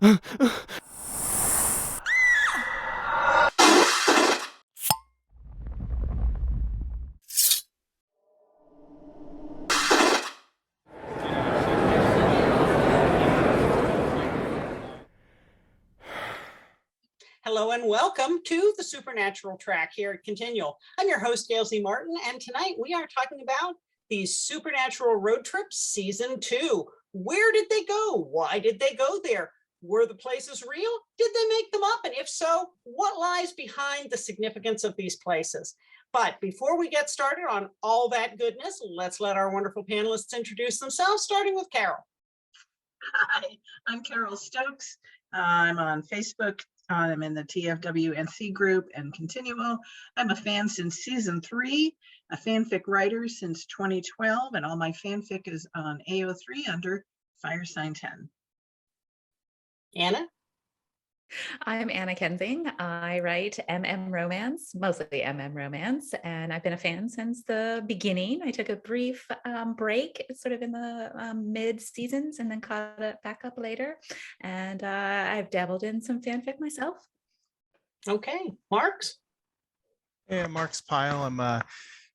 Hello and welcome to the Supernatural Track here at Continual. I'm your host, Gail Z. Martin, and tonight we are talking about the Supernatural Road Trip Season 2. Where did they go? Why did they go there? Were the places real? Did they make them up? And if so, what lies behind the significance of these places? But before we get started on all that goodness, let's let our wonderful panelists introduce themselves, starting with Carole. Hi, I'm Carole Stokes. I'm on Facebook. I'm in the TFWNC group and Continual. I'm a fan since season 3, a fanfic writer since 2012, and all my fanfic is on AO3 under Fire Sign 10. Anna? I'm Anna Kensing. I write romance, mostly romance, and I've been a fan since the beginning. I took a brief break sort of in the mid seasons and then caught it back up later. And I've dabbled in some fanfic myself. Okay, Marx? Hey, I'm Marx Pyle. I'm a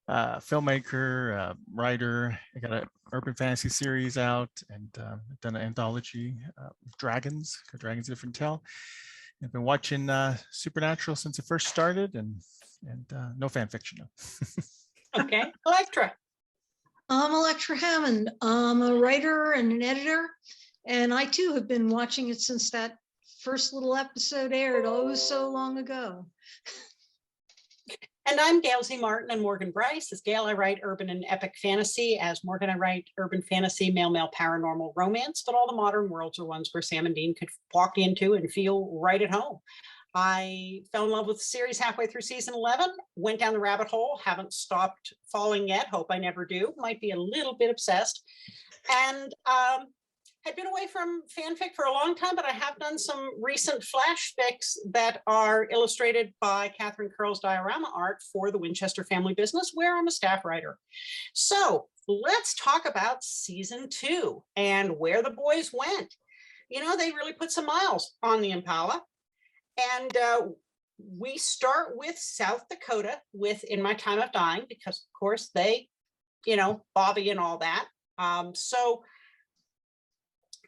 filmmaker, writer. I got an urban fantasy series out, and I've done an anthology of dragons, Dragons of Different Tell. I've been watching Supernatural since it first started, and no fan fiction. Okay, Elektra. I'm Elektra Hammond. I'm a writer and an editor, and I too have been watching it since that first little episode aired so long ago. And I'm Gail Z. Martin and Morgan Bryce. As Gail, I write urban and epic fantasy. As Morgan, I write urban fantasy, male paranormal romance, but all the modern worlds are ones where Sam and Dean could walk into and feel right at home. I fell in love with the series halfway through season 11, went down the rabbit hole, haven't stopped falling yet, hope I never do, might be a little bit obsessed. And had been away from fanfic for a long time, but I have done some recent flash fics that are illustrated by Catherine Curl's diorama art for the Winchester family business, where I'm a staff writer. So let's talk about season 2 and where the boys went. You know, they really put some miles on the Impala. And we start with South Dakota with In My Time of Dying, because of course they, you know, Bobby and all that. So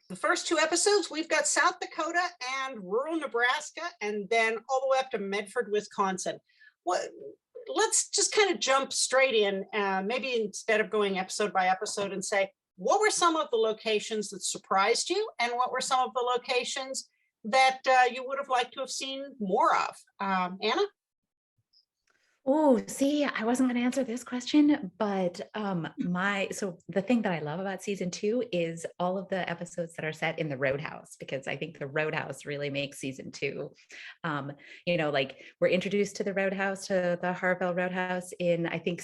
the first 2 episodes, we've got South Dakota and rural Nebraska, and then all the way up to Medford, Wisconsin. Let's just kind of jump straight in, maybe instead of going episode by episode, and say, what were some of the locations that surprised you, and what were some of the locations that you would have liked to have seen more of? Anna? Oh, see, I wasn't going to answer this question, but so the thing that I love about season 2 is all of the episodes that are set in the Roadhouse, because I think the Roadhouse really makes season 2. You know, like we're introduced to the Roadhouse, to the Harville Roadhouse in, I think,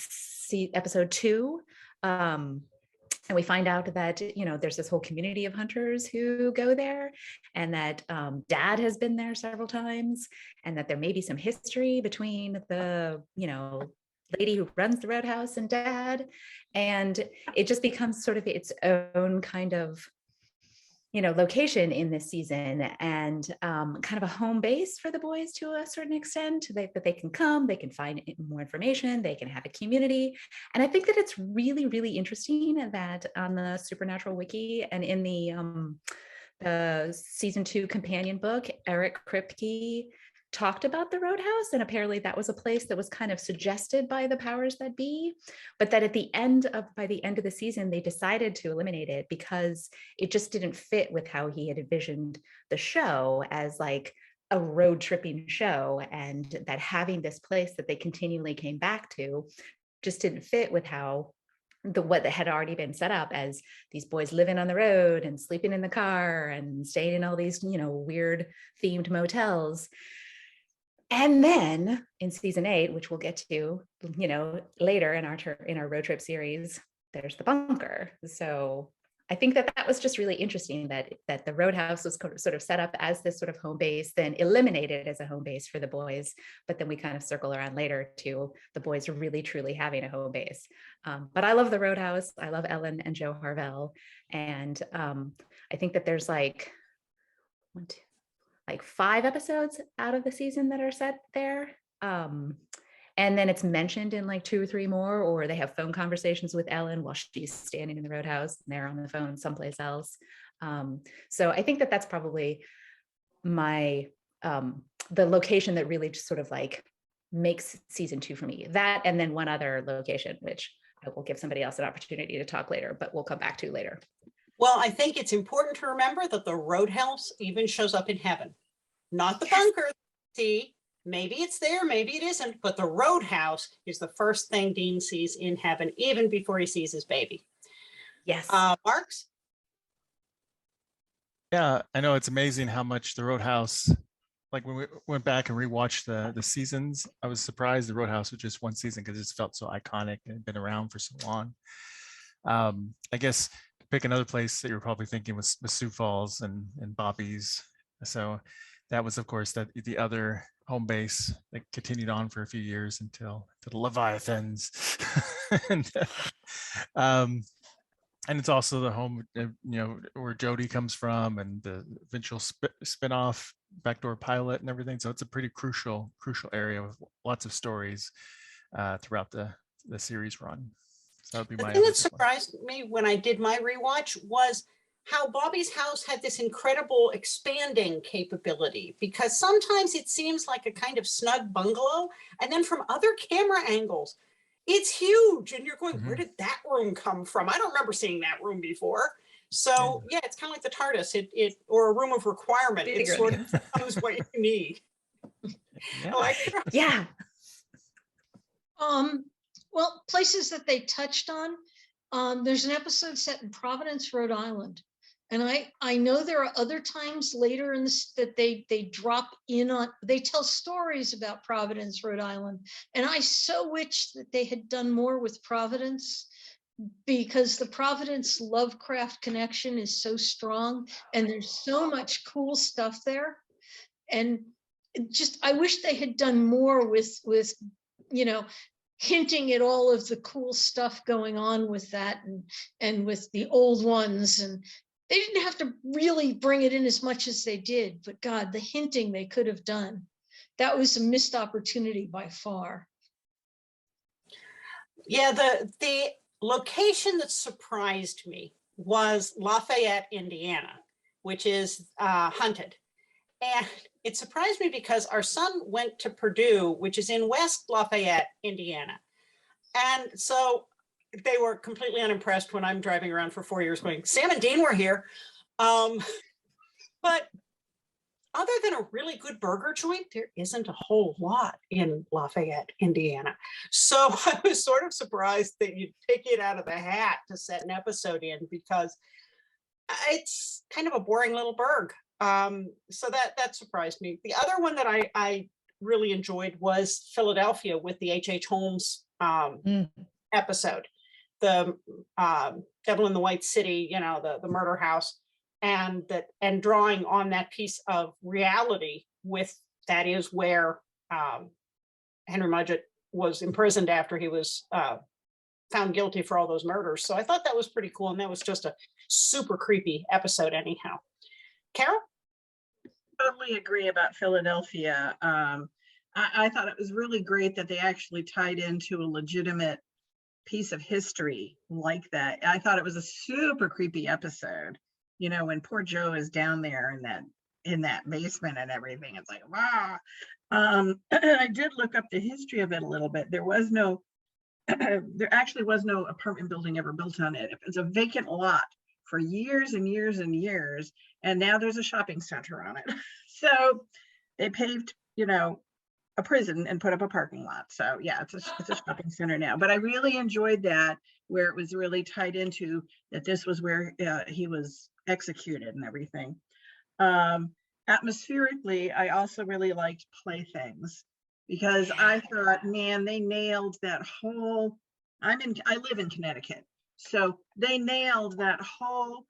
episode 2. And we find out that, you know, there's this whole community of hunters who go there, and that Dad has been there several times, and that there may be some history between the, you know, lady who runs the Roadhouse and Dad. And it just becomes sort of its own kind of, you know, location in this season, and kind of a home base for the boys to a certain extent, that they can come, they can find more information, they can have a community. And I think that it's really, really interesting that on the Supernatural Wiki and in the season 2 companion book, Eric Kripke talked about the Roadhouse, and apparently that was a place that was kind of suggested by the powers that be, but that by the end of the season, they decided to eliminate it because it just didn't fit with how he had envisioned the show as like a road tripping show, and that having this place that they continually came back to just didn't fit with how what had already been set up as these boys living on the road and sleeping in the car and staying in all these, you know, weird themed motels. And then in season 8, which we'll get to, you know, later in our road trip series, there's the bunker. So I think that was just really interesting that the Roadhouse was sort of set up as this sort of home base, then eliminated as a home base for the boys. But then we kind of circle around later to the boys really truly having a home base. But I love the Roadhouse. I love Ellen and Joe Harvell. And I think that there's like like 5 episodes out of the season that are set there. And then it's mentioned in like 2 or 3 more, or they have phone conversations with Ellen while she's standing in the Roadhouse and they're on the phone someplace else. So I think that that's probably my, the location that really just sort of like makes season 2 for me. That, and then one other location, which I will give somebody else an opportunity to talk later, but we'll come back to later. Well, I think it's important to remember that the Roadhouse even shows up in heaven, not the bunker. See, maybe it's there, maybe it isn't, but the Roadhouse is the first thing Dean sees in heaven, even before he sees his baby. Yes. Marx? Yeah, I know it's amazing how much the Roadhouse, like when we went back and rewatched the seasons, I was surprised the Roadhouse was just one season because it felt so iconic and had been around for so long. I guess to pick another place that you're probably thinking was Sioux Falls and Bobby's. So that was, of course, the other home base that continued on for a few years until the Leviathans. And it's also the home, where Jody comes from, and the eventual spinoff, Backdoor Pilot, and everything. So it's a pretty crucial area with lots of stories throughout the series run. So that would be my. The thing that surprised me when I did my rewatch was how Bobby's house had this incredible expanding capability, because sometimes it seems like a kind of snug bungalow, and then from other camera angles, it's huge, and you're going, where did that room come from? I don't remember seeing that room before. So yeah, it's kind of like the TARDIS, it or a room of requirement. It sort of becomes what you need. Yeah. Well, places that they touched on, there's an episode set in Providence, Rhode Island. And I know there are other times later in this that they drop in on, they tell stories about Providence, Rhode Island. And I so wish that they had done more with Providence, because the Providence Lovecraft connection is so strong and there's so much cool stuff there. And just, I wish they had done more with, hinting at all of the cool stuff going on with that and with the old ones. And they didn't have to really bring it in as much as they did, but God, the hinting they could have done, that was a missed opportunity by far. Yeah, the location that surprised me was Lafayette, Indiana, which is hunted. And it surprised me because our son went to Purdue, which is in West Lafayette, Indiana. And so they were completely unimpressed when I'm driving around for 4 years going, Sam and Dean were here. But other than a really good burger joint, there isn't a whole lot in Lafayette, Indiana. So I was sort of surprised that you'd pick it out of the hat to set an episode in, because it's kind of a boring little burg. So that surprised me. The other one that I really enjoyed was Philadelphia with the H.H. Holmes episode, the Devil in the White City, the murder house, and drawing on that piece of reality with that is where Henry Mudgett was imprisoned after he was found guilty for all those murders. So I thought that was pretty cool, and that was just a super creepy episode anyhow. Carole? Totally agree about Philadelphia. I thought it was really great that they actually tied into a legitimate piece of history like that. I thought it was a super creepy episode. When poor Joe is down there in that basement and everything, it's like, wow. I did look up the history of it a little bit. There actually was no apartment building ever built on it. It was a vacant lot for years and years and years, and now there's a shopping center on it. So they paved, a prison and put up a parking lot. So yeah, it's a shopping center now. But I really enjoyed that, where it was really tied into that this was where he was executed and everything. Atmospherically, I also really liked Playthings, because I thought, man, they nailed that whole, I live in Connecticut. So they nailed that whole,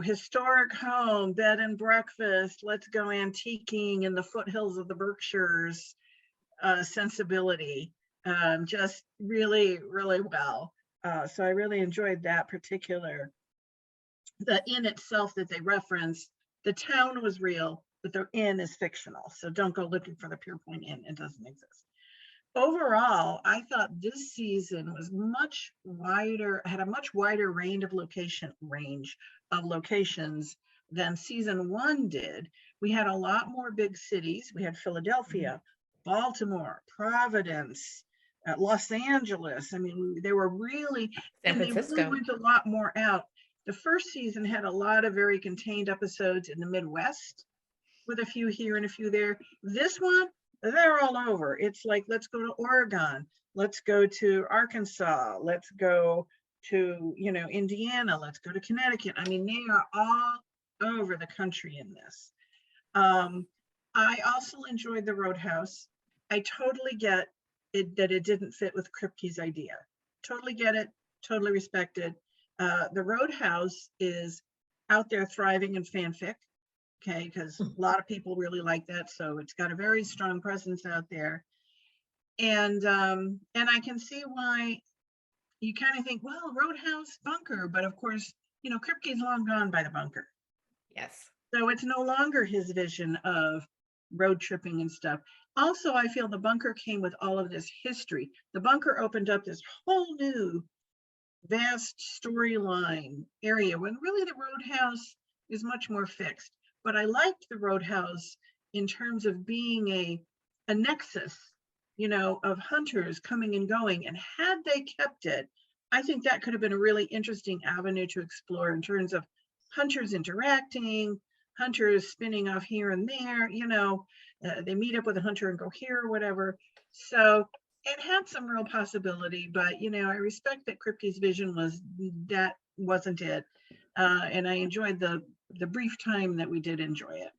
historic home, bed and breakfast, let's go antiquing in the foothills of the Berkshires sensibility, just really, really well. So I really enjoyed that particular, the inn itself that they referenced The town was real, but the inn is fictional. So don't go looking for the Pierpont Inn. It doesn't exist. Overall, I thought this season was much wider, had a much wider range of locations than season 1 did. We had a lot more big cities. We had Philadelphia, Baltimore, Providence, Los Angeles. I mean, they were really, San and they really Francisco. went a lot more out. The first season had a lot of very contained episodes in the Midwest, with a few here and a few there. This one, they're all over. It's like, let's go to Oregon, let's go to Arkansas, let's go to, you know, Indiana, let's go to Connecticut. I mean, they are all over the country in this. I also enjoyed the Roadhouse. I totally get it that it didn't fit with Kripke's idea. Totally get it, totally respect it. The Roadhouse is out there thriving in fanfic. Okay, because a lot of people really like that, so it's got a very strong presence out there, and I can see why you kind of think, well, Roadhouse, bunker, but of course, you know, Kripke's long gone by the bunker, Yes. so it's no longer his vision of road tripping and stuff. Also, I feel the bunker came with all of this history. The bunker opened up this whole new vast storyline area when really the Roadhouse is much more fixed. But I liked the Roadhouse in terms of being a nexus, you know, of hunters coming and going. And had they kept it, I think that could have been a really interesting avenue to explore in terms of hunters interacting, hunters spinning off here and there, you know, they meet up with a hunter and go here or whatever. So it had some real possibility, but, you know, I respect that Kripke's vision was that wasn't it. And I enjoyed the brief time that we did enjoy it.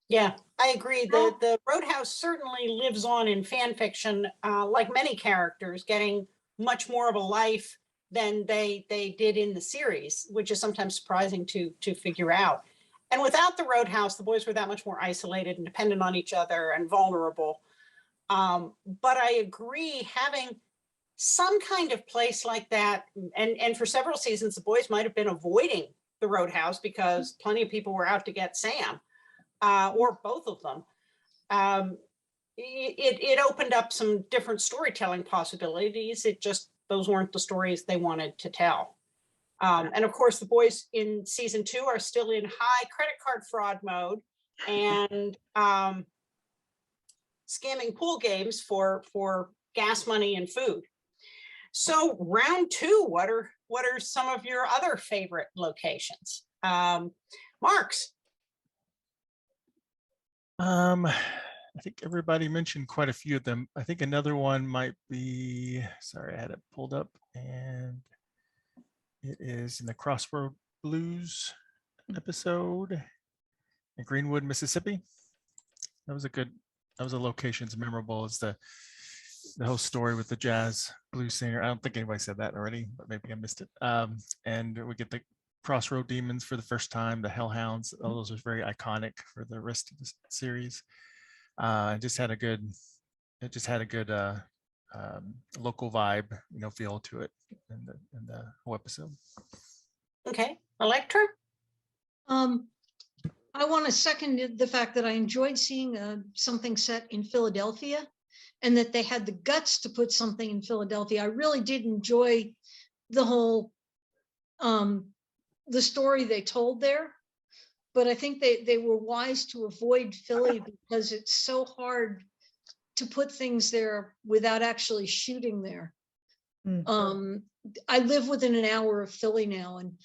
Yeah, I agree. The Roadhouse certainly lives on in fan fiction, like many characters, getting much more of a life than they did in the series, which is sometimes surprising to figure out. And without the Roadhouse, the boys were that much more isolated and dependent on each other and vulnerable. But I agree, having some kind of place like that, and for several seasons, the boys might have been avoiding the Roadhouse because plenty of people were out to get Sam, or both of them. It opened up some different storytelling possibilities. It just, those weren't the stories they wanted to tell. And of course, the boys in season 2 are still in high credit card fraud mode and scamming pool games for gas money and food. So round 2, what are some of your other favorite locations? Marx. I think everybody mentioned quite a few of them. I think another one might be, sorry, I had it pulled up, and it is in the Crossroad Blues episode in Greenwood, Mississippi. That was a location's memorable as the whole story with the jazz blues singer. I don't think anybody said that already, but maybe I missed it. And we get the Crossroad Demons for the first time, the Hellhounds. All those are very iconic for the rest of the series. It just had a good local vibe, you know, feel to it in the whole episode. Okay, Elektra. I want to second the fact that I enjoyed seeing something set in Philadelphia, and that they had the guts to put something in Philadelphia. I really did enjoy the whole the story they told there, but I think they were wise to avoid Philly because it's so hard to put things there without actually shooting there. I live within an hour of Philly now, and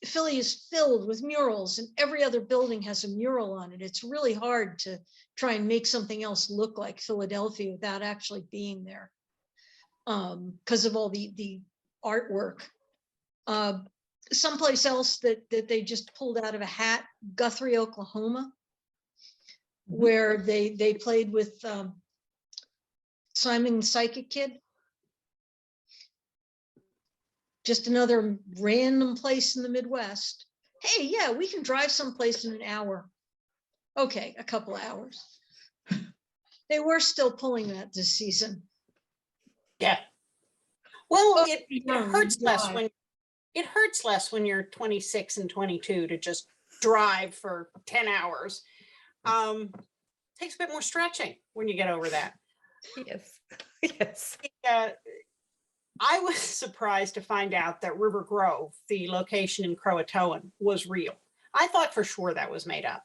Philly is filled with murals, and every other building has a mural on it. It's really hard to try and make something else look like Philadelphia without actually being there, because of all the artwork. Someplace else that they just pulled out of a hat, Guthrie, Oklahoma, where they played with Simon the Psychic Kid. Just another random place in the Midwest. Hey, yeah, we can drive someplace in an hour. Okay, a couple of hours. They were still pulling that this season. Yeah. Well, Oh, it hurts less when you're 26 and 22 to just drive for 10 hours. Takes a bit more stretching when you get over that. Yes. Yes. I was surprised to find out that River Grove, the location in Croatoan, was real. I thought for sure that was made up,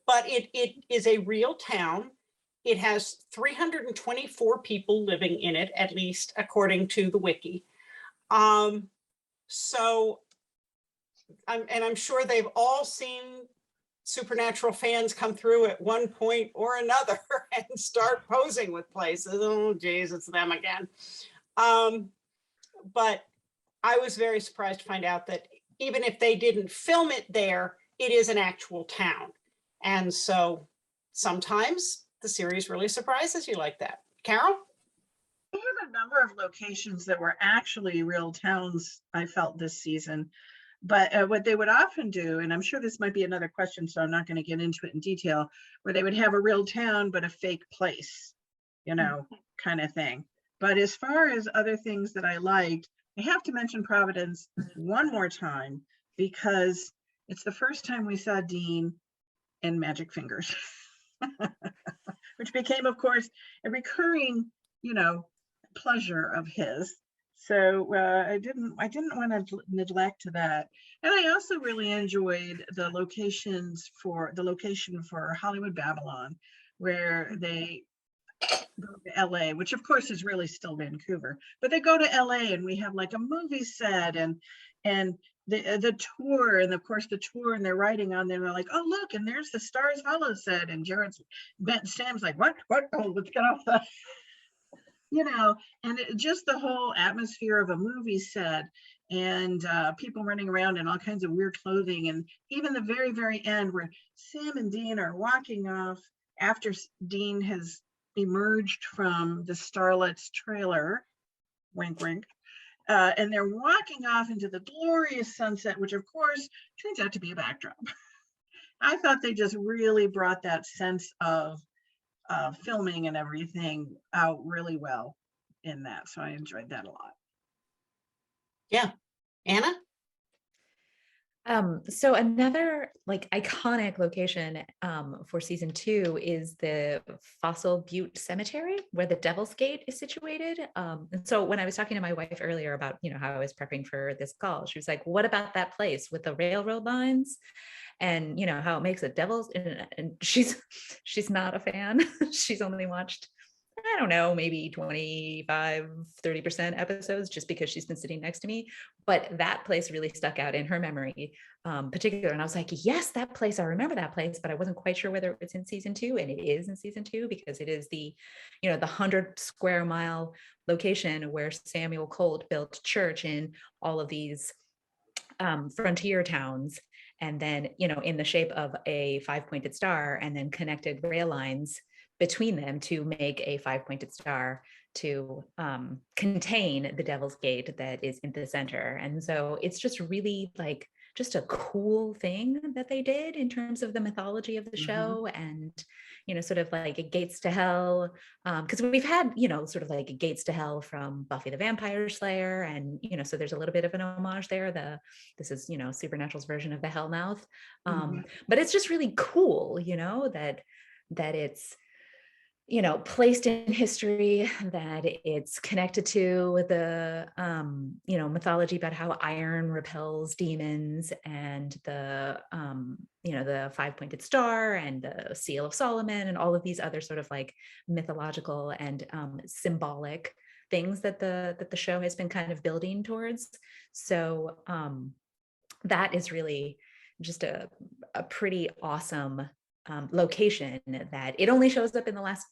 but it is a real town. It has 324 people living in it, at least according to the wiki. So I'm sure they've all seen Supernatural fans come through at one point or another and start posing with places. Oh, geez, it's them again. But I was very surprised to find out that even if they didn't film it there, it is an actual town. And so sometimes the series really surprises you like that. Carole? We have a number of locations that were actually real towns, I felt, this season. But what they would often do, and I'm sure this might be another question, so I'm not going to get into it in detail, where they would have a real town, but a fake place, you know, kind of thing. But as far as other things that I liked, I have to mention Providence one more time, because it's the first time we saw Dean in Magic Fingers, which became, of course, a recurring, you know, pleasure of his. So I didn't want to neglect that. And I also really enjoyed the location for Hollywood Babylon, where they go to LA, which of course is really still Vancouver, but they go to LA and we have like a movie set and the tour, and of course the tour, and they're writing on there, they're like, oh look, and there's the Stars Hollow set, and Sam's like, what? Oh, let's get off the you know, and just the whole atmosphere of a movie set, and people running around in all kinds of weird clothing. And even the very, very end where Sam and Dean are walking off after Dean has emerged from the Starlet's trailer, wink, wink, and they're walking off into the glorious sunset, which of course turns out to be a backdrop. I thought they just really brought that sense of filming and everything out really well in that. So I enjoyed that a lot. Yeah. Anna? So another like iconic location for season 2 is the Fossil Butte Cemetery, where the Devil's Gate is situated. And so when I was talking to my wife earlier about, you know, how I was prepping for this call, she was like, what about that place with the railroad lines? And you know how it makes a devil's, and she's not a fan. She's only watched, I don't know, maybe 25-30% episodes, just because she's been sitting next to me. But that place really stuck out in her memory, particular. And I was like, yes, that place, I remember that place, but I wasn't quite sure whether it's in season 2, and it is in season 2, because it is the, you know, the 100 square mile location where Samuel Colt built church in all of these frontier towns, and then, you know, in the shape of a 5-pointed star, and then connected rail lines between them to make a 5-pointed star to contain the Devil's Gate that is in the center. And so it's just really like just a cool thing that they did in terms of the mythology of the show, and, you know, sort of like gates to hell, because we've had, you know, sort of like gates to hell from Buffy the Vampire Slayer, and, you know, so there's a little bit of an homage there. This is, you know, Supernatural's version of the Hellmouth, but it's just really cool, you know, that it's, you know, placed in history, that it's connected to the, you know, mythology about how iron repels demons, and the, you know, the 5-pointed star and the Seal of Solomon, and all of these other sort of like mythological and symbolic things that the show has been kind of building towards. So that is really just a pretty awesome location, that it only shows up in the last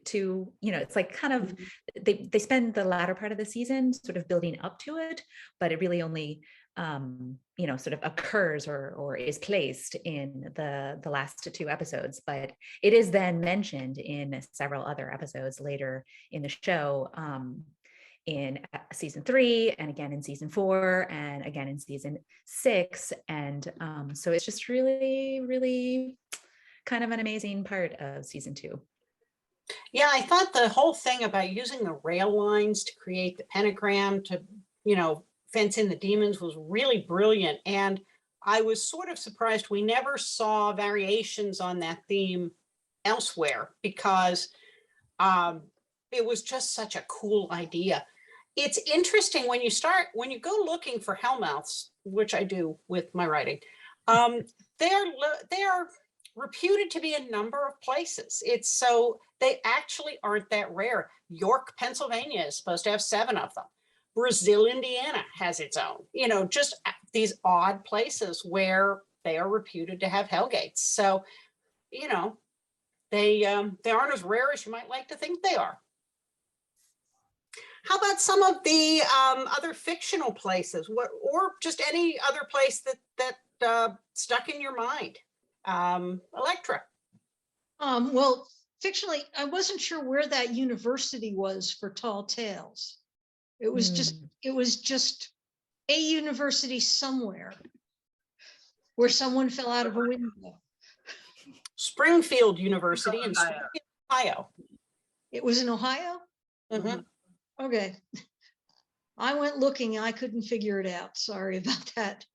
2, you know, it's like kind of, they spend the latter part of the season sort of building up to it, but it really only, you know, sort of occurs or is placed in the last 2 episodes, but it is then mentioned in several other episodes later in the show, in season 3, and again in season 4, and again in season 6. And so it's just really, really kind of an amazing part of season 2. Yeah, I thought the whole thing about using the rail lines to create the pentagram to, you know, fence in the demons was really brilliant. And I was sort of surprised we never saw variations on that theme elsewhere, because it was just such a cool idea. It's interesting when you go looking for hellmouths, which I do with my writing. They are reputed to be a number of places. They actually aren't that rare. York, Pennsylvania is supposed to have 7 of them. Brazil, Indiana has its own, just these odd places where they are reputed to have hellgates. So, they aren't as rare as you might like to think they are. How about some of the other fictional places, or just any other place that stuck in your mind? Elektra. Well, fictionally, I wasn't sure where that university was for Tall Tales. It was just a university somewhere where someone fell out of a window. Springfield University in Ohio. It was in Ohio? Mm-hmm. Okay. I went looking, I couldn't figure it out. Sorry about that.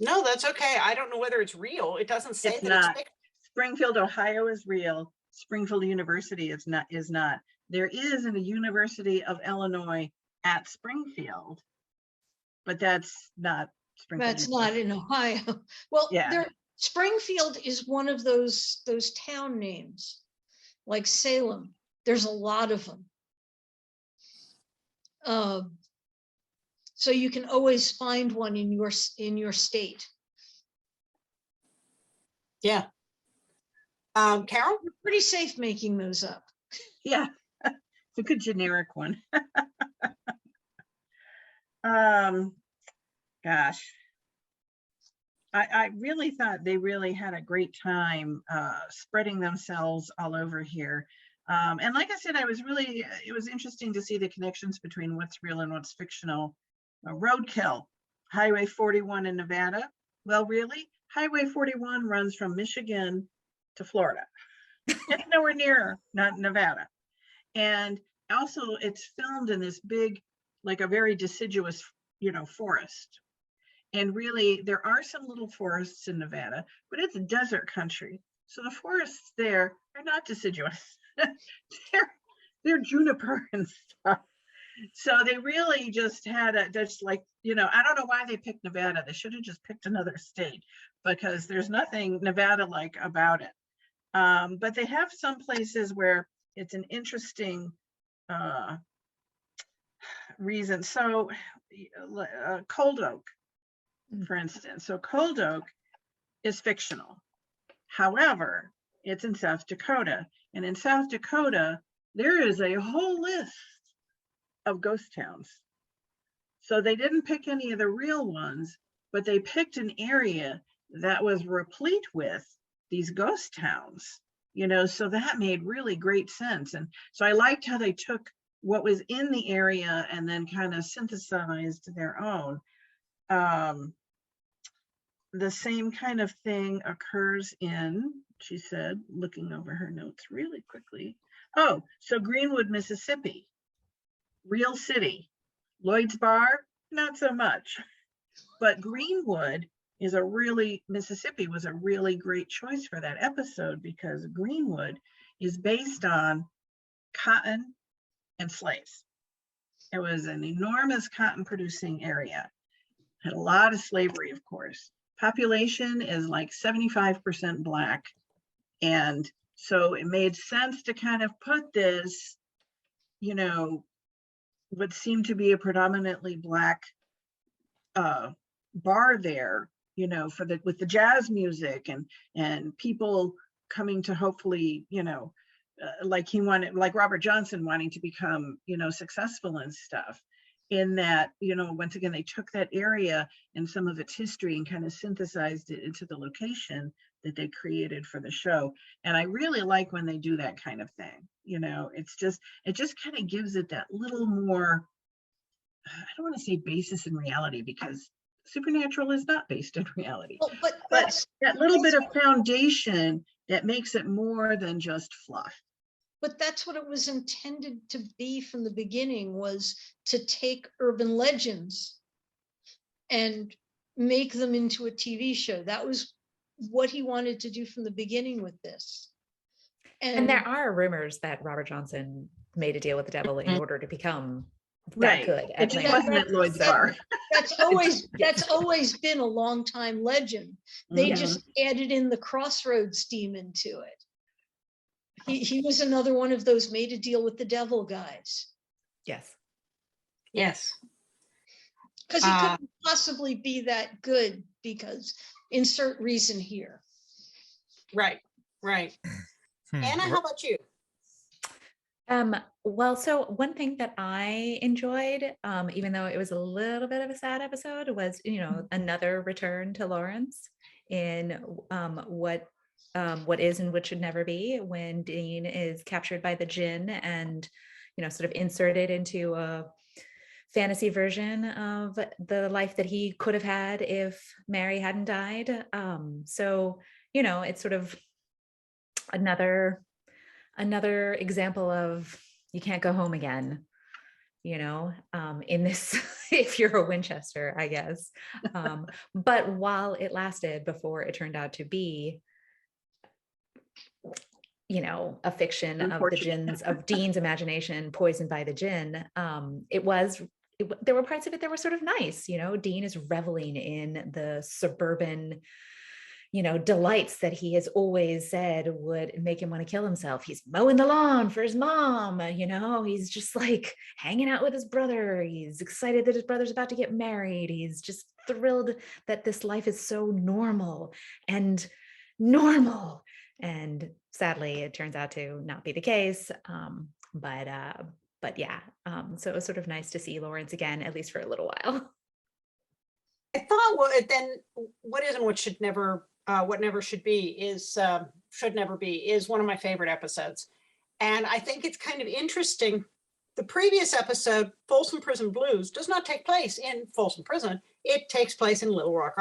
No, that's okay. I don't know whether it's real. It doesn't say that not. it's fixed. Springfield, Ohio is real. Springfield University is not. There is a University of Illinois at Springfield, but that's not Springfield. That's not in Ohio. Well, yeah. Springfield is one of those town names, like Salem. There's a lot of them. So you can always find one in your state. Yeah. Carole? You're pretty safe making those up. Yeah, it's a good generic one. Gosh. I really thought they really had a great time spreading themselves all over here. And like I said, it was interesting to see the connections between what's real and what's fictional. Roadkill, Highway 41 in Nevada. Well, really, Highway 41 runs from Michigan to Florida. It's nowhere near not Nevada. And also it's filmed in this big, like a very deciduous, forest. And really, there are some little forests in Nevada, but it's a desert country. So the forests there are not deciduous. they're juniper and stuff. So they really just had I don't know why they picked Nevada. They should have just picked another state, because there's nothing Nevada-like about it. But they have some places where it's an interesting reason. So Cold Oak, for instance. So Cold Oak is fictional. However, it's in South Dakota. And in South Dakota, there is a whole list of ghost towns. So they didn't pick any of the real ones, but they picked an area that was replete with these ghost towns, so that made really great sense. And so I liked how they took what was in the area and then kind of synthesized their own. The same kind of thing occurs in, she said, looking over her notes really quickly. Oh, so Greenwood, Mississippi, real city. Lloyd's Bar, not so much. But Greenwood Mississippi was a really great choice for that episode, because Greenwood is based on cotton and slaves. It was an enormous cotton producing area. Had a lot of slavery, of course. Population is like 75% Black. And so it made sense to kind of put this, what seemed to be a predominantly Black bar there, with the jazz music and people coming to hopefully, like Robert Johnson wanting to become, successful and stuff. In that, once again, they took that area and some of its history and kind of synthesized it into the location that they created for the show. And I really like when they do that kind of thing. It just kind of gives it that little more, I don't want to say basis in reality, because supernatural is not based in reality, but that little bit of foundation that makes it more than just fluff. But that's what it was intended to be from the beginning, was to take urban legends and make them into a TV show. That was what he wanted to do from the beginning with this. And there are rumors that Robert Johnson made a deal with the devil in order to become that Right. good It at just playing. wasn't at Lloyd's bar. That's always been a long time legend. They just added in the Crossroads demon to it. He was another one of those made a deal with the devil guys. Yes. Yes. Because he couldn't possibly be that good because insert reason here. Right. Anna, how about you? Well, so one thing that I enjoyed, even though it was a little bit of a sad episode, was, another return to Lawrence in what is and what should never be, when Dean is captured by the djinn and, sort of inserted into a fantasy version of the life that he could have had if Mary hadn't died. So, it's sort of another example of you can't go home again, in this, if you're a Winchester, I guess. But while it lasted before it turned out to be, a fiction of the djinn's, of Dean's imagination poisoned by the djinn, there were parts of it that were sort of nice. Dean is reveling in the suburban delights that he has always said would make him want to kill himself. He's mowing the lawn for his mom, he's just like hanging out with his brother. He's excited that his brother's about to get married. He's just thrilled that this life is so normal. And sadly, it turns out to not be the case. But yeah, so it was sort of nice to see Lawrence again, at least for a little while. I thought, then what is and what should never, what never should be is should never be is one of my favorite episodes, and I think it's kind of interesting. The previous episode, Folsom Prison Blues, does not take place in Folsom Prison. It takes place in Little Rock,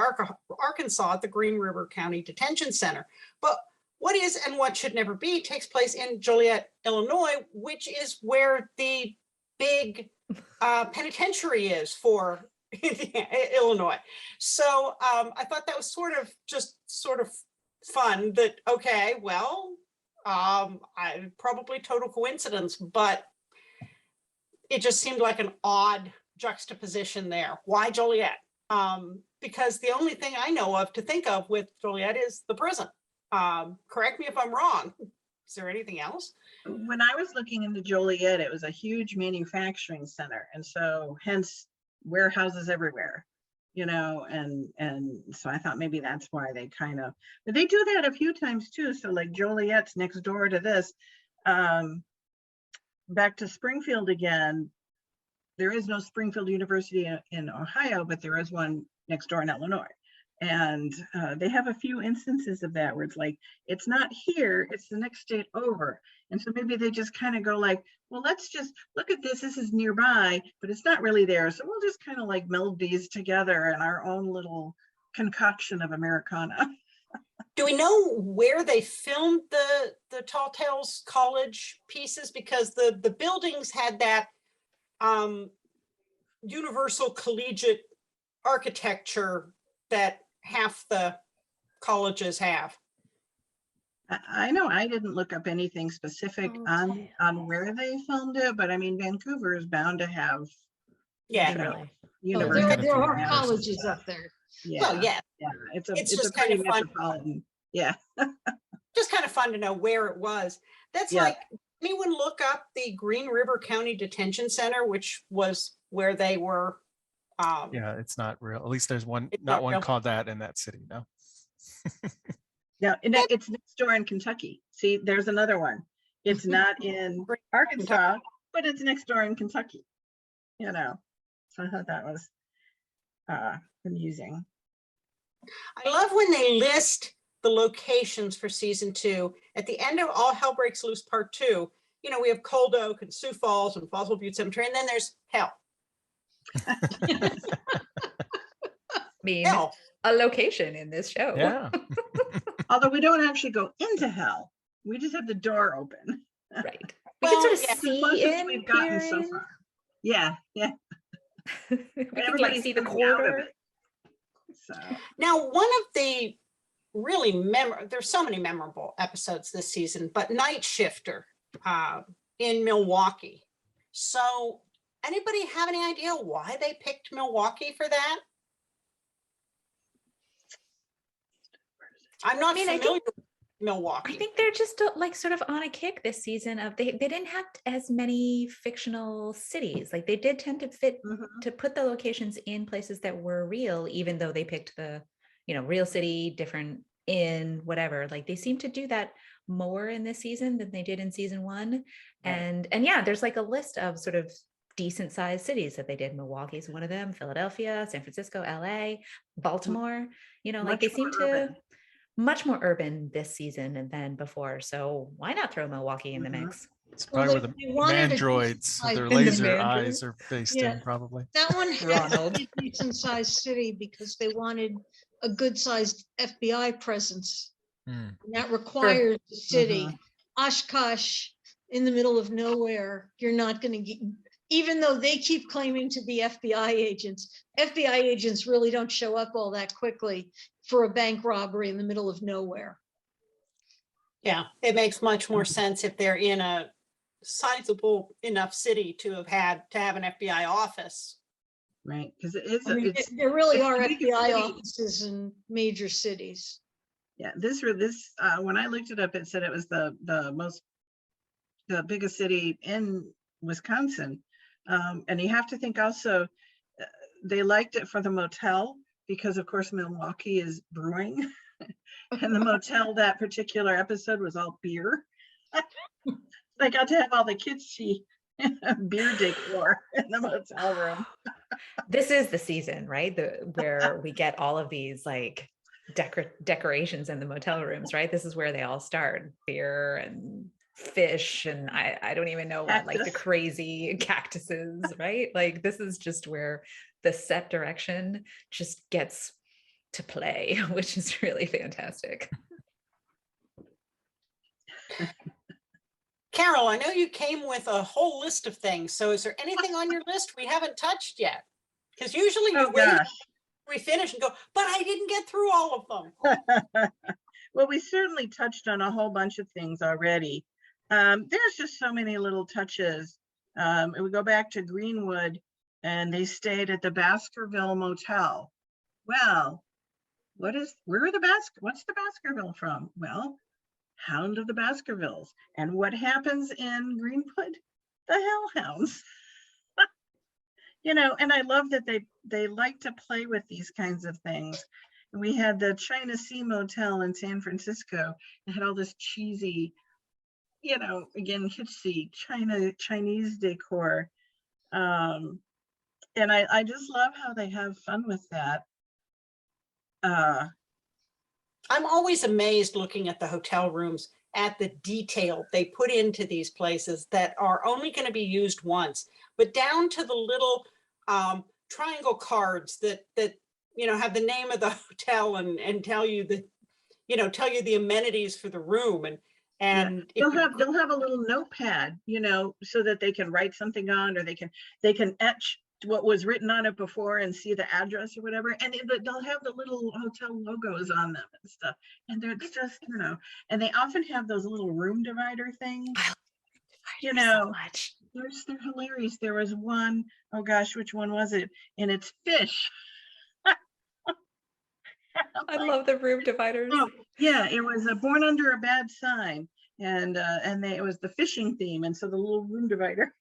Arkansas, at the Green River County Detention Center. But what is and what should never be takes place in Joliet, Illinois, which is where the big penitentiary is for Illinois. So I thought that was sort of fun that, okay, well, probably total coincidence, but it just seemed like an odd juxtaposition there. Why Joliet? Because the only thing I know of to think of with Joliet is the prison. Correct me if I'm wrong. Is there anything else? When I was looking into Joliet, it was a huge manufacturing center. And so hence warehouses everywhere, and so I thought maybe that's why they but they do that a few times too. So like Joliet's next door to this. Back to Springfield again, there is no Springfield University in Ohio, but there is one next door in Illinois. And they have a few instances of that where it's like, it's not here, it's the next state over. And so maybe they just kind of go like, well, let's just look at this. This is nearby, but it's not really there. So we'll just kind of like meld these together in our own little concoction of Americana. Do we know where they filmed the Tall Tales College pieces? Because the buildings had that universal collegiate architecture that half the colleges have. I know I didn't look up anything specific on where they filmed it, but I mean, Vancouver is bound to have, there are colleges up there. Yeah. Well, yeah. It's just a pretty kind of fun. metropolitan. Yeah. Just kind of fun to know where it was. That's like, anyone look up the Green River County Detention Center, which was where they were. Yeah, it's not real. At least there's not one called that in that city. No. No, it's next door in Kentucky. See, there's another one. It's not in Arkansas, but it's next door in Kentucky. So I thought that was amusing. I love when they list the locations for season 2. At the end of All Hell Breaks Loose Part 2, we have Cold Oak and Sioux Falls and Fossil Butte Cemetery, and then there's hell. Hell. A location in this show. Yeah. Although we don't actually go into hell, we just have the door open. Right. We can sort of see in. We've gotten so far. Yeah. We can like see the corridor. So Now, one of the really there's so many memorable episodes this season, but Night Shifter in Milwaukee. So anybody have any idea why they picked Milwaukee for that? I'm not familiar with Milwaukee. I think they're just like sort of on a kick this season of they didn't have as many fictional cities. Like they did tend to fit to put the locations in places that were real, even though they picked the, real city, different inn, whatever. Like they seem to do that more in this season than they did in season 1. Right. And yeah, there's like a list of sort of decent sized cities that they did. Milwaukee's one of them, Philadelphia, San Francisco, LA, Baltimore, like they seem to much more urban this season than before. So why not throw Milwaukee in the mix? It's probably where the mandroids, their laser eyes are based in, probably. That one had a decent sized city because they wanted a good sized FBI presence. And that requires the city. Oshkosh in the middle of nowhere, you're not going to get, even though they keep claiming to be FBI agents really don't show up all that quickly for a bank robbery in the middle of nowhere. Yeah, it makes much more sense if they're in a sizable enough city to have an FBI office. Right, because there really are FBI offices in major cities. Yeah, this when I looked it up, it said it was the biggest city in Wisconsin, and you have to think also they liked it for the motel because of course Milwaukee is brewing, and the motel that particular episode was all beer. They got to have all the kitschy beer decor in the motel room. This is the season, right? Where we get all of these like decorations in the motel rooms, right? This is where they all start. Beer and fish and I don't even know what, like the crazy cactuses, right? Like this is just where the set direction just gets to play, which is really fantastic. Carole, I know you came with a whole list of things. So is there anything on your list we haven't touched yet? Because usually you wait until we finish and go, but I didn't get through all of them. Well, we certainly touched on a whole bunch of things already. There's just so many little touches. We go back to Greenwood and they stayed at the Baskerville Motel. Well, what's the Baskerville from? Well, Hound of the Baskervilles. And what happens in Greenwood? The Hellhounds. And I love that they like to play with these kinds of things. We had the China Sea Motel in San Francisco. It had all this cheesy, again, kitschy Chinese decor. And I just love how they have fun with that. I'm always amazed looking at the hotel rooms at the detail they put into these places that are only going to be used once, but down to the little triangle cards that have the name of the hotel and tell you the amenities for the room, and they'll have a little notepad, so that they can write something on, or they can etch what was written on it before and see the address or whatever, and they'll have the little hotel logos on them and stuff, and they're just and they often have those little room divider things. So much. They're hilarious. There was one, oh gosh, which one was it? And it's fish. I love the room dividers. Oh, yeah, it was Born Under a Bad Sign, and it was the fishing theme, and so the little room divider.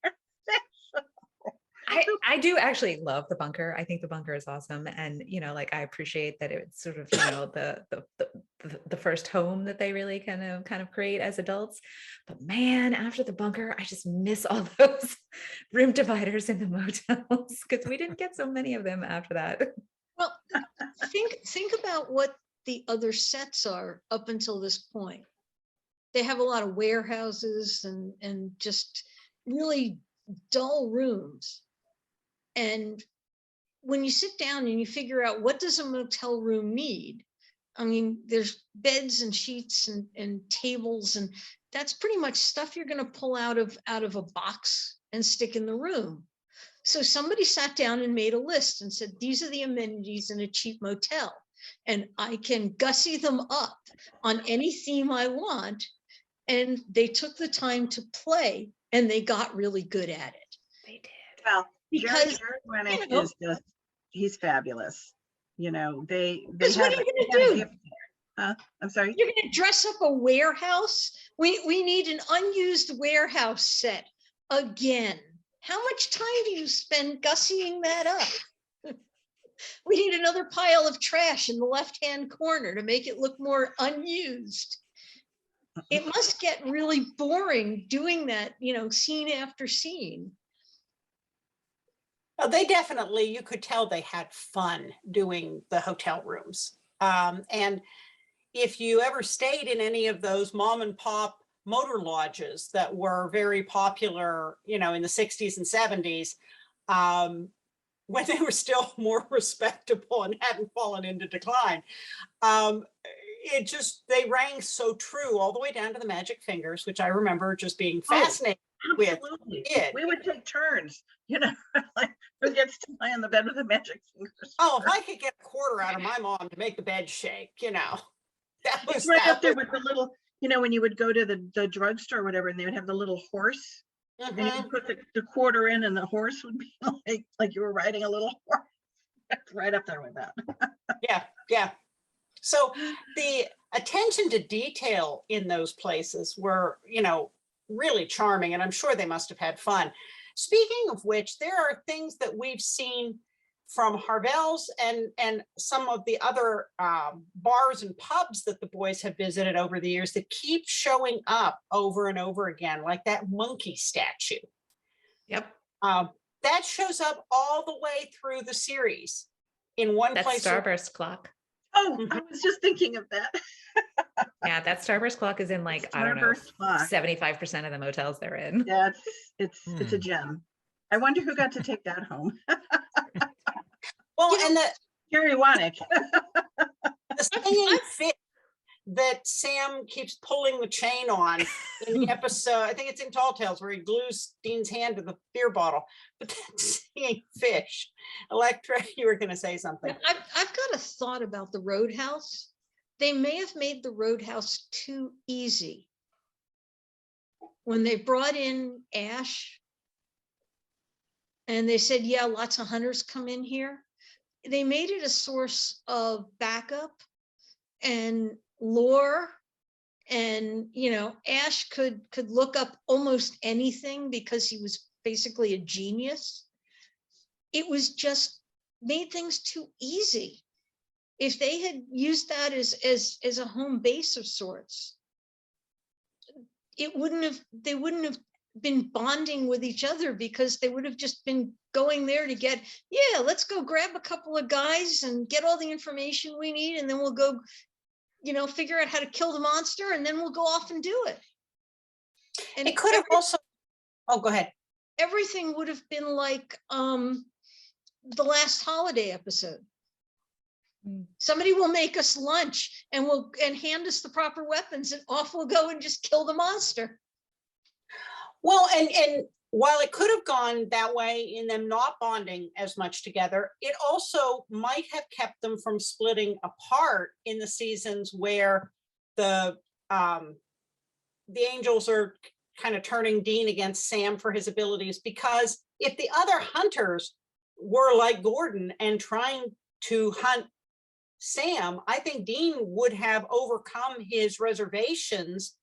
I do actually love the bunker. I think the bunker is awesome, and I appreciate that it's sort of the first home that they really kind of create as adults. But man, after the bunker, I just miss all those room dividers in the motels because we didn't get so many of them after that. Well, think about what the other sets are up until this point. They have a lot of warehouses and just really dull rooms. And when you sit down and you figure out what does a motel room need, I mean, there's beds and sheets and tables, and that's pretty much stuff you're going to pull out of a box and stick in the room. So somebody sat down and made a list and said, these are the amenities in a cheap motel. And I can gussy them up on any theme I want. And they took the time to play and they got really good at it. They did. Well, Because, Jerry Winnick you know, is just, he's fabulous. You know, they Because what have, are you they gonna have a do? gift there. I'm sorry. You're gonna dress up a warehouse? We need an unused warehouse set again. How much time do you spend gussying that up? We need another pile of trash in the left-hand corner to make it look more unused. It must get really boring doing that, you know, scene after scene. Oh, they definitely, you could tell they had fun doing the hotel rooms. And if you ever stayed in any of those mom and pop motor lodges that were very popular, you know, in the 60s and 70s, when they were still more respectable and hadn't fallen into decline, it just, they rang so true all the way down to the Magic Fingers, which I remember just being fascinated with. Absolutely. It. We would take turns, you know, like who gets to lie on the bed with the Magic Fingers. Oh, if I could get a quarter out of my mom to make the bed shake, you know, that was It's right that up there was- with the little, you know, when you would go to the drugstore or whatever, and they would have the little horse. And you Mhm. would put the quarter in and the horse would be like you were riding a little horse. That's right up there with that. Yeah, yeah. So the attention to detail in those places were, you know, really charming, and I'm sure they must have had fun. Speaking of which, there are things that we've seen from Harvell's and some of the other bars and pubs that the boys have visited over the years that keep showing up over and over again, like that monkey statue. Yep. That shows up all the way through the series in one That's place. Starburst clock. Oh, I was just thinking of that. Yeah, that Starburst clock is in like, I don't know, Starburst clock. 75% of the motels they're in. Yeah, it's a Hmm. gem. I wonder who got to take that home. Well, You and Jerry Winnick. the singing fish that Sam keeps pulling the chain on in the episode, I think it's in Tall Tales, where he glues Dean's hand to the beer bottle. But that singing fish, Elektra, you were going to say something. I've got a thought about the Roadhouse. They may have made the Roadhouse too easy. When they brought in Ash and they said, yeah, lots of hunters come in here. They made it a source of backup and lore. And, you know, Ash could look up almost anything because he was basically a genius. It was just made things too easy. If they had used that as a home base of sorts, they wouldn't have been bonding with each other, because they would have just been going there to get, yeah, let's go grab a couple of guys and get all the information we need, and then we'll go, you know, figure out how to kill the monster, and then we'll go off and do it. And It could have also, oh, go ahead. everything would have been like the last holiday episode. Somebody will make us lunch and hand us the proper weapons, and off we'll go and just kill the monster. Well, and while it could have gone that way in them not bonding as much together, it also might have kept them from splitting apart in the seasons where the Angels are kind of turning Dean against Sam for his abilities, because if the other hunters were like Gordon and trying to hunt Sam, I think Dean would have overcome his reservations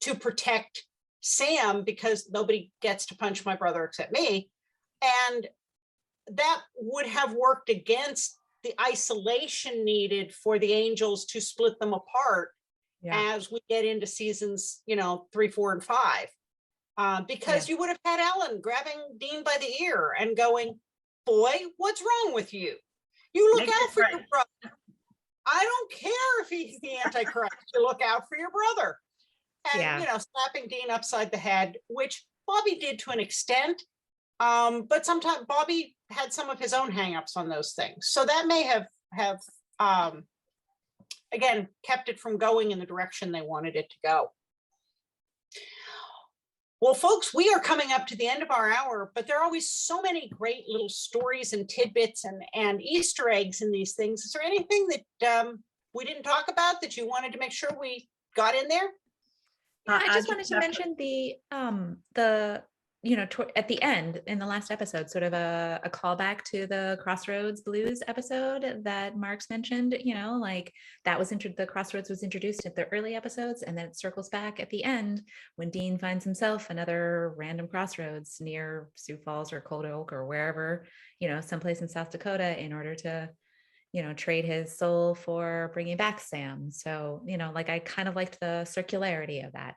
to protect Sam, because nobody gets to punch my brother except me. And that would have worked against the isolation needed for the Angels to split them apart as we get into seasons, you know, 3, 4, and 5. Because you would have had Ellen grabbing Dean by the ear and going, boy, what's wrong with you? You look out for your brother. I don't care if he's the Antichrist, you look out for your brother. And, you know, slapping Dean upside the head, which Bobby did to an extent. But sometimes Bobby had some of his own hangups on those things. So that may have again, kept it from going in the direction they wanted it to go. Well, folks, we are coming up to the end of our hour, but there are always so many great little stories and tidbits and Easter eggs in these things. Is there anything that we didn't talk about that you wanted to make sure we got in there? Yeah, I just wanted to mention the at the end in the last episode, sort of a callback to the Crossroads Blues episode that Marx mentioned, like that was the Crossroads was introduced at the early episodes, and then it circles back at the end when Dean finds himself another random crossroads near Sioux Falls or Cold Oak or wherever, someplace in South Dakota in order to, trade his soul for bringing back Sam. So, like I kind of liked the circularity of that.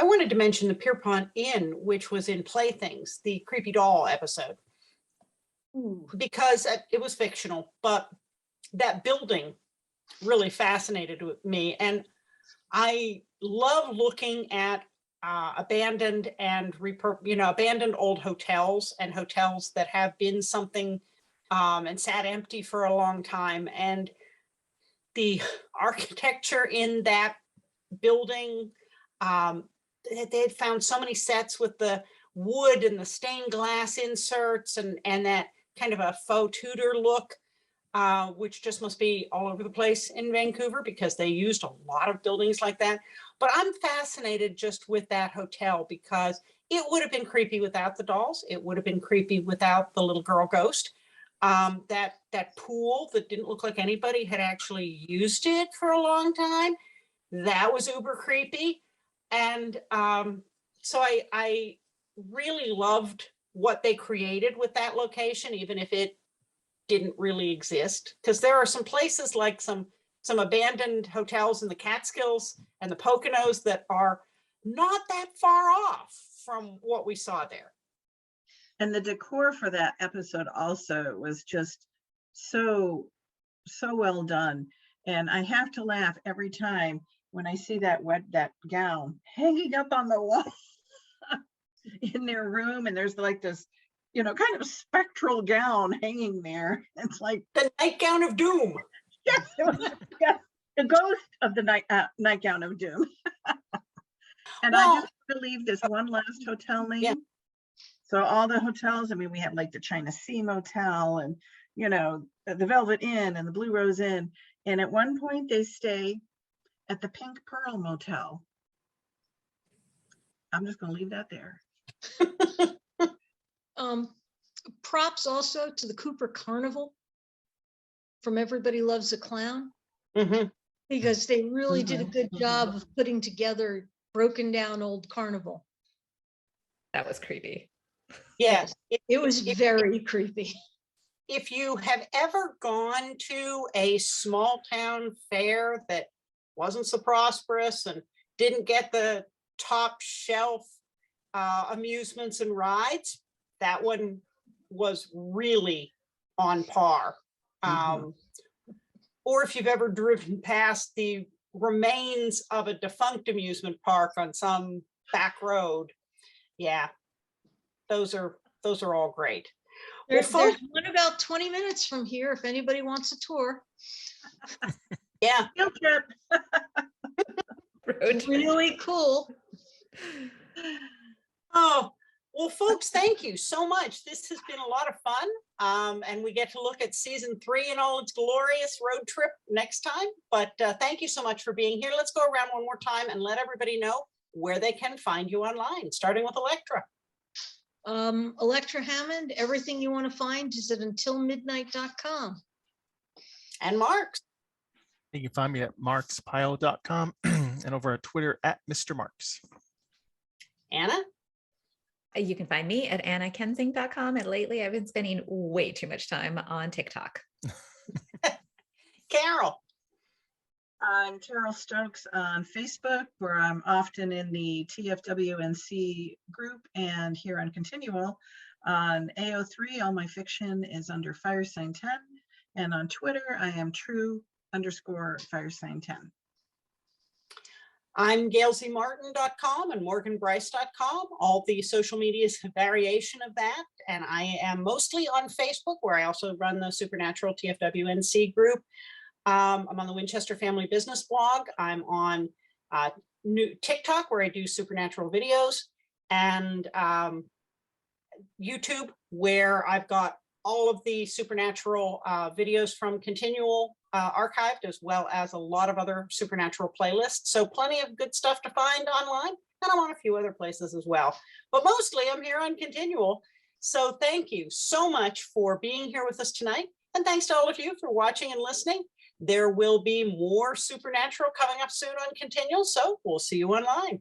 I wanted to mention the Pierpont Inn, which was in Playthings, the Creepy Doll episode, because it was fictional, but that building really fascinated me. And I love looking at abandoned and abandoned old hotels and hotels that have been something and sat empty for a long time. And the architecture in that building, they had found so many sets with the wood and the stained glass inserts and that kind of a faux Tudor look, which just must be all over the place in Vancouver because they used a lot of buildings like that. But I'm fascinated just with that hotel because it would have been creepy without the dolls. It would have been creepy without the little girl ghost. That pool that didn't look like anybody had actually used it for a long time. That was uber creepy. And so I really loved what they created with that location, even if it didn't really exist. Because there are some places like some abandoned hotels in the Catskills and the Poconos that are not that far off from what we saw there. And the decor for that episode also was just so well done. And I have to laugh every time when I see that gown hanging up on the wall in their room, and there's like this, kind of spectral gown hanging there. It's like the nightgown of doom. Yes, yes, the ghost of the nightgown of doom. And well, I just believe this one last hotel name. Yeah. So all the hotels, we have like the China Sea Motel and, the Velvet Inn and the Blue Rose Inn. And at one point they stay at the Pink Pearl Motel. I'm just going to leave that there. Props also to the Cooper Carnival from Everybody Loves a Clown, because they really did a good job of putting together broken down old carnival. That was creepy. Yes, it was very creepy. If you have ever gone to a small town fair that wasn't so prosperous and didn't get the top shelf amusements and rides, that one was really on par. Or if you've ever driven past the remains of a defunct amusement park on some back road, yeah, those are all great. There's one about 20 minutes from here if anybody wants a tour. Yeah. Field trip. Really cool. Oh, well, folks, thank you so much. This has been a lot of fun. And we get to look at season 3 in all its glorious road trip next time. But thank you so much for being here. Let's go around one more time and let everybody know where they can find you online, starting with Elektra. Elektra Hammond, everything you want to find is at untilmidnight.com. And Marx. You can find me at marxpyle.com and over at Twitter at Mr. Marx. Anna? You can find me at annakensing.com. And lately I've been spending way too much time on TikTok. Carole? I'm Carole Stokes on Facebook, where I'm often in the TFWNC group, and here on Continual. On AO3, all my fiction is under Firesign 10, and on Twitter, I am true_Firesign 10. I'm GailZMartin.com and MorganBryce.com. All the social media is a variation of that, and I am mostly on Facebook, where I also run the Supernatural TFWNC group. I'm on the Winchester Family Business blog. I'm on new TikTok where I do supernatural videos, and YouTube where I've got all of the supernatural videos from Continual archived, as well as a lot of other supernatural playlists. So plenty of good stuff to find online. And I'm on a few other places as well. But mostly I'm here on Continual. So thank you so much for being here with us tonight. And thanks to all of you for watching and listening. There will be more supernatural coming up soon on Continual. So we'll see you online.